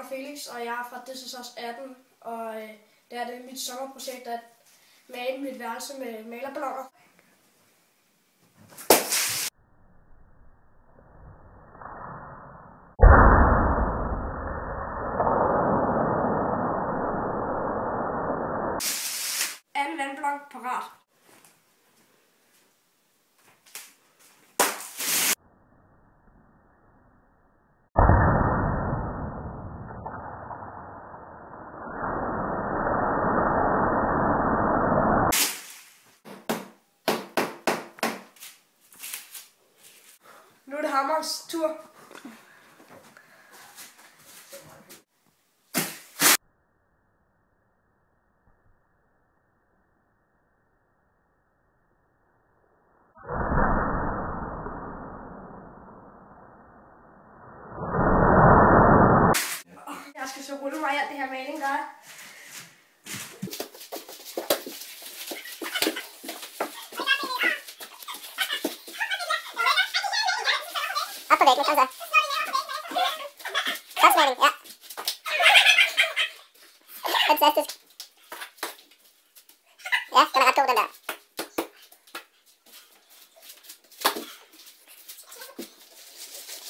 navn er Felix, og jeg er fra DSS 18, og det er mit sommerprojekt at male mit værelse med malerblokker. Anden vandblok parat. Nu er det hammerens tur. Jeg skal så rulle mig i alt det her maling, der er. Op på væggen, kom så. Godt smaling, ja. Fantastisk. Ja, den er ret god, den der.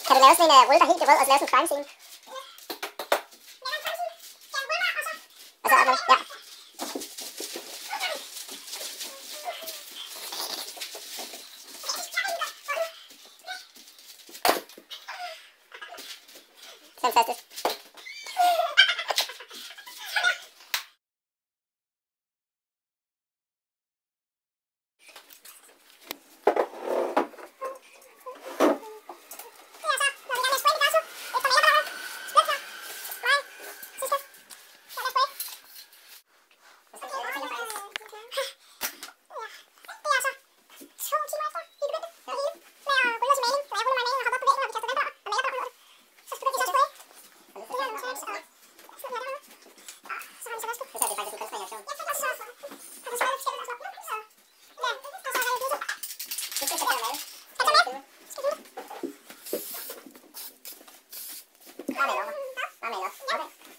Kan du lave sådan en rulle, der helt i rød, og så lave sådan en crime scene? Og så op nu, ja. Fantastisk. Bare med.